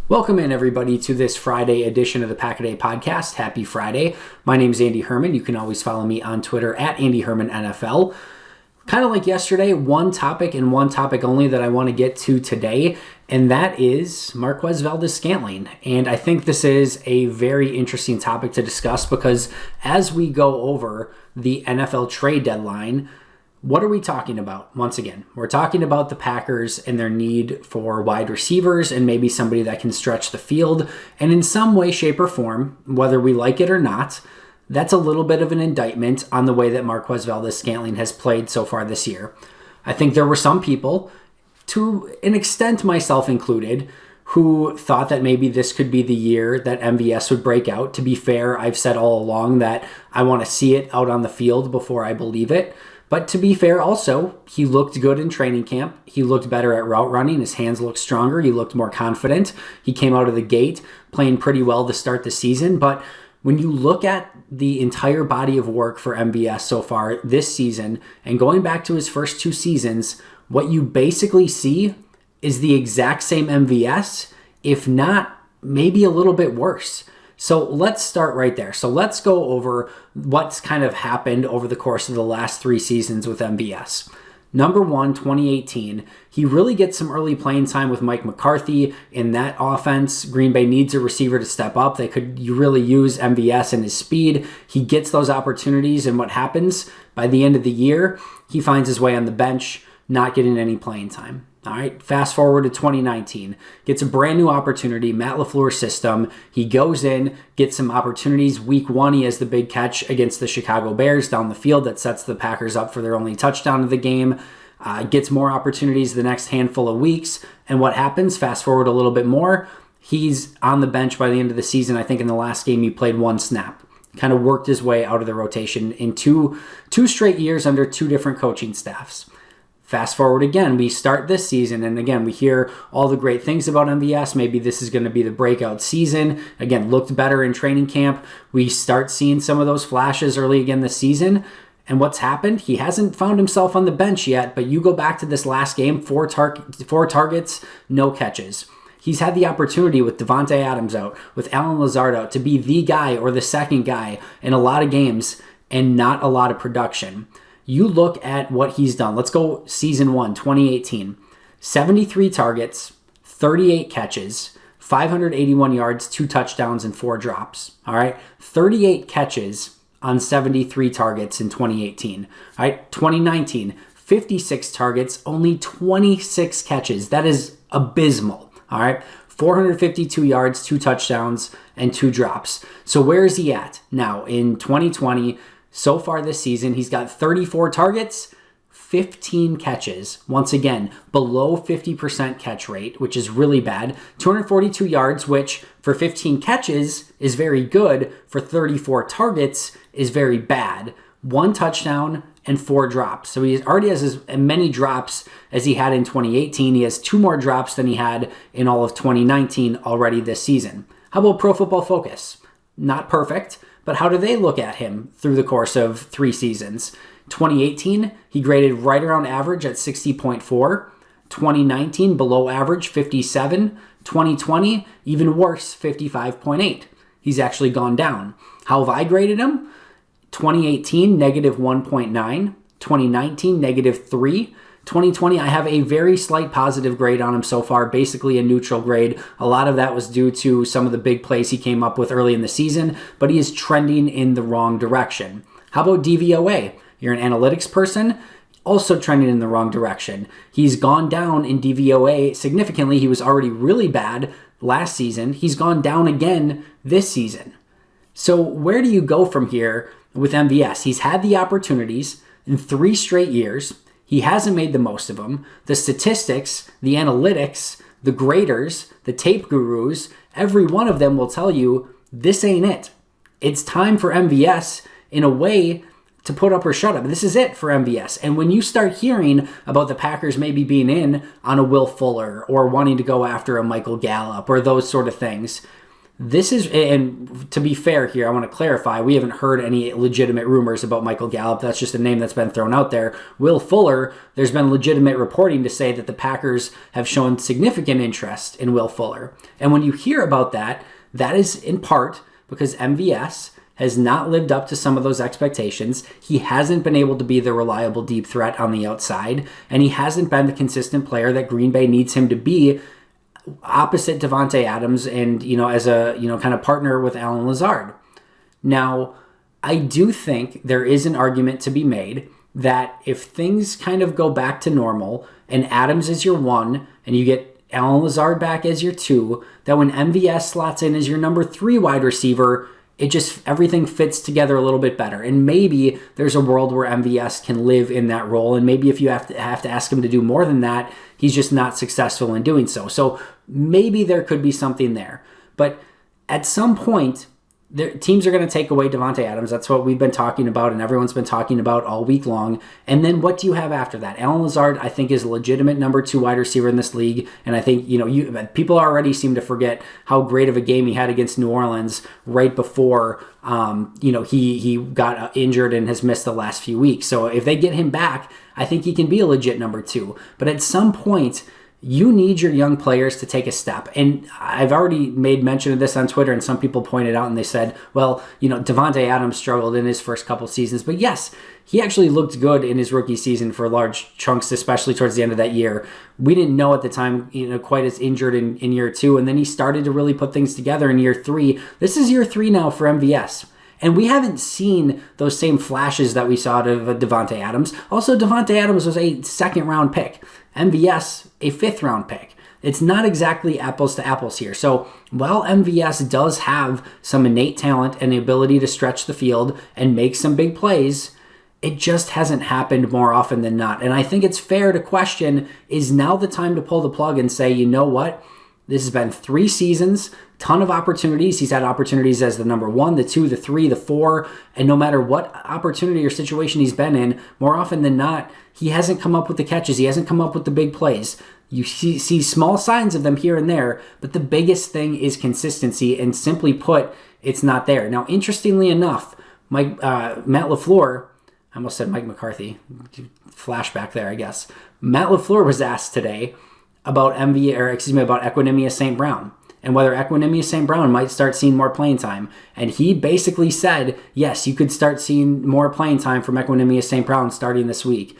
Welcome in, everybody, to this Friday edition of the Pack-A-Day Podcast. Happy Friday. My name is Andy Herman. You can always follow me on Twitter at AndyHermanNFL. Kind of like yesterday, one topic and one topic only that I want to get to today, and that is Marquez Valdes-Scantling. And I think this is a very interesting topic to discuss because as we go over the NFL trade deadline, what are we talking about? Once again, we're talking about the Packers and their need for wide receivers and maybe somebody that can stretch the field. And in some way, shape, or form, whether we like it or not, that's a little bit of an indictment on the way that Marquez Valdes-Scantling has played so far this year. I think there were some people, to an extent myself included, who thought that maybe this could be the year that MVS would break out. To be fair, I've said all along that I want to see it out on the field before I believe it. But to be fair also, he looked good in training camp. He looked better at route running. His hands looked stronger. He looked more confident. He came out of the gate playing pretty well to start the season. But when you look at the entire body of work for MVS so far this season, and going back to his first two seasons, what you basically see is the exact same MVS, if not maybe a little bit worse. So let's start right there. So let's go over what's kind of happened over the course of the last three seasons with MVS. Number one, 2018, he really gets some early playing time with Mike McCarthy in that offense. Green Bay needs a receiver to step up. They could really use MVS and his speed. He gets those opportunities, and what happens? By the end of the year, he finds his way on the bench, not getting any playing time. All right, fast forward to 2019. Gets a brand new opportunity, Matt LaFleur's system. He goes in, gets some opportunities. Week one, he has the big catch against the Chicago Bears down the field that sets the Packers up for their only touchdown of the game. Gets more opportunities the next handful of weeks. And what happens? Fast forward a little bit more. He's on the bench by the end of the season. I think in the last game, he played one snap. Kind of worked his way out of the rotation in two straight years under two different coaching staffs. Fast forward again, we start this season, and again, we hear all the great things about MVS. Maybe this is going to be the breakout season. Again, looked better in training camp. We start seeing some of those flashes early again this season. And what's happened? He hasn't found himself on the bench yet, but you go back to this last game, four targets, no catches. He's had the opportunity with Devontae Adams out, with Allen Lazard out, to be the guy or the second guy in a lot of games and not a lot of production. You look at what he's done. Let's go season 1, 2018. 73 targets, 38 catches, 581 yards, 2 touchdowns, and 4 drops. All right, 38 catches on 73 targets in 2018. All right, 2019, 56 targets, only 26 catches. That is abysmal. All right, 452 yards, 2 touchdowns, and 2 drops. So where is he at now in 2020? So far this season, he's got 34 targets, 15 catches. Once again, below 50% catch rate, which is really bad. 242 yards, which for 15 catches is very good. For 34 targets is very bad. 1 touchdown and 4 drops. So he already has as many drops as he had in 2018. He has 2 more drops than he had in all of 2019 already this season. How about Pro Football Focus? Not perfect. But how do they look at him through the course of 3 seasons? 2018, he graded right around average at 60.4. 2019, below average, 57. 2020, even worse, 55.8. He's actually gone down. How have I graded him? 2018, negative 1.9. 2019, negative 3. 2020, I have a very slight positive grade on him so far, basically a neutral grade. A lot of that was due to some of the big plays he came up with early in the season, but he is trending in the wrong direction. How about DVOA? You're an analytics person, also trending in the wrong direction. He's gone down in DVOA significantly. He was already really bad last season. He's gone down again this season. So where do you go from here with MVS? He's had the opportunities in 3 straight years. He hasn't made the most of them. The statistics, the analytics, the graders, the tape gurus, every one of them will tell you this ain't it. It's time for MVS in a way to put up or shut up. This is it for MVS. And when you start hearing about the Packers maybe being in on a Will Fuller or wanting to go after a Michael Gallup or those sort of things, This is, and to be fair here, I want to clarify, we haven't heard any legitimate rumors about Michael Gallup. That's just a name that's been thrown out there. Will Fuller, there's been legitimate reporting to say that the Packers have shown significant interest in Will Fuller. And when you hear about that, that is in part because MVS has not lived up to some of those expectations. He hasn't been able to be the reliable deep threat on the outside, and he hasn't been the consistent player that Green Bay needs him to be opposite Davante Adams and, as a, kind of partner with Allen Lazard. Now, I do think there is an argument to be made that if things kind of go back to normal and Adams is your 1 and you get Allen Lazard back as your 2, that when MVS slots in as your number 3 wide receiver, everything fits together a little bit better. And maybe there's a world where MVS can live in that role. And maybe if you have to ask him to do more than that, he's just not successful in doing so. So maybe there could be something there. But at some point, teams are going to take away Davante Adams. That's what we've been talking about and everyone's been talking about all week long. And then what do you have after that? Allen Lazard, I think, is a legitimate number 2 wide receiver in this league. And I think, people already seem to forget how great of a game he had against New Orleans right before, he got injured and has missed the last few weeks. So if they get him back, I think he can be a legit number 2. But at some point, you need your young players to take a step. And I've already made mention of this on Twitter, and some people pointed out and they said, well, Davante Adams struggled in his first couple seasons. But yes, he actually looked good in his rookie season for large chunks, especially towards the end of that year. We didn't know at the time, quite as injured in year 2. And then he started to really put things together in year 3. This is year 3 now for MVS. And we haven't seen those same flashes that we saw of Davante Adams. Also, Davante Adams was a 2nd-round pick. MVS, a 5th-round pick. It's not exactly apples to apples here. So while MVS does have some innate talent and the ability to stretch the field and make some big plays, it just hasn't happened more often than not. And I think it's fair to question, is now the time to pull the plug and say, you know what? This has been 3 seasons, ton of opportunities. He's had opportunities as the number 1, the 2, the 3, the 4, and no matter what opportunity or situation he's been in, more often than not, he hasn't come up with the catches. He hasn't come up with the big plays. You see small signs of them here and there, but the biggest thing is consistency, and simply put, it's not there. Now, interestingly enough, Matt LaFleur, I almost said Mike McCarthy, flashback there, I guess. Matt LaFleur was asked today about Equanimeous St. Brown and whether Equanimeous St. Brown might start seeing more playing time. And he basically said, yes, you could start seeing more playing time from Equanimeous St. Brown starting this week.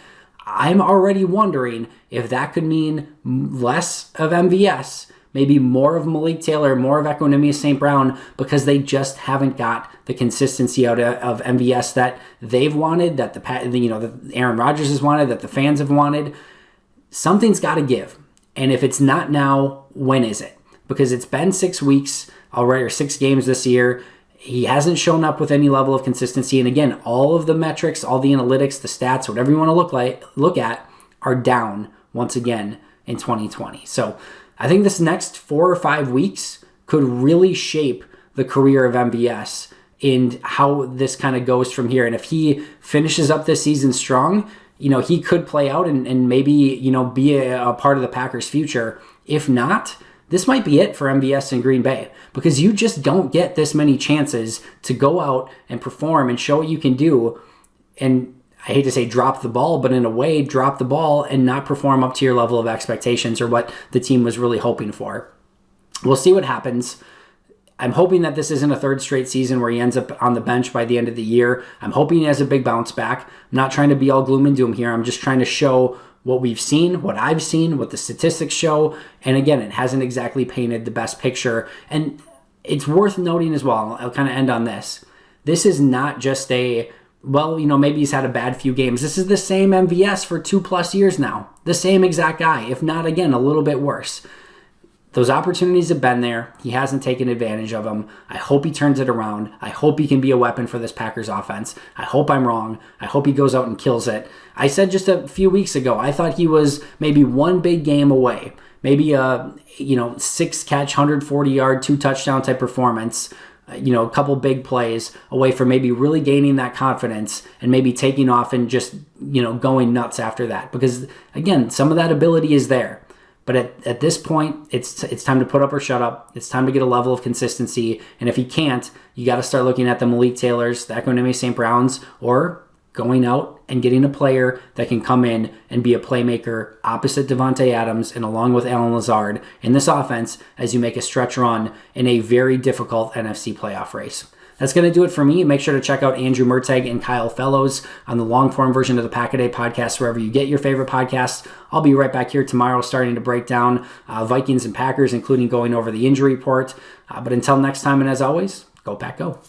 I'm already wondering if that could mean less of MVS, maybe more of Malik Taylor, more of Equanimeous St. Brown, because they just haven't got the consistency out of MVS that they've wanted, that that Aaron Rodgers has wanted, that the fans have wanted. Something's got to give. And if it's not now, when is it? Because it's been 6 weeks already, or 6 games this year. He hasn't shown up with any level of consistency. And again, all of the metrics, all the analytics, the stats, whatever you want to look at, are down once again in 2020. So I think this next 4 or 5 weeks could really shape the career of MVS and how this kind of goes from here. And if he finishes up this season strong, he could play out and maybe, be a part of the Packers' future. If not, this might be it for MVS in Green Bay, because you just don't get this many chances to go out and perform and show what you can do. And I hate to say drop the ball, but in a way, drop the ball and not perform up to your level of expectations or what the team was really hoping for. We'll see what happens. I'm hoping that this isn't a 3rd straight season where he ends up on the bench by the end of the year. I'm hoping he has a big bounce back. I'm not trying to be all gloom and doom here. I'm just trying to show what we've seen, what I've seen, what the statistics show. And again, it hasn't exactly painted the best picture. And it's worth noting as well, I'll kind of end on this. This is not just maybe he's had a bad few games. This is the same MVS for 2+ years now. The same exact guy, if not, again, a little bit worse. Those opportunities have been there. He hasn't taken advantage of them. I hope he turns it around. I hope he can be a weapon for this Packers offense. I hope I'm wrong. I hope he goes out and kills it. I said just a few weeks ago, I thought he was maybe one big game away. Maybe a 6-catch, 140-yard, 2-touchdown type performance. A couple big plays away from maybe really gaining that confidence and maybe taking off and just, going nuts after that. Because, again, some of that ability is there. But at this point, it's time to put up or shut up. It's time to get a level of consistency. And if he can't, you got to start looking at the Malik Taylors, the Equanimous St. Browns, or going out and getting a player that can come in and be a playmaker opposite Devontae Adams and along with Allen Lazard in this offense as you make a stretch run in a very difficult NFC playoff race. That's going to do it for me. Make sure to check out Andrew Merteg and Kyle Fellows on the long-form version of the Pack-A-Day podcast, wherever you get your favorite podcasts. I'll be right back here tomorrow starting to break down Vikings and Packers, including going over the injury report. But until next time, and as always, go Pack Go.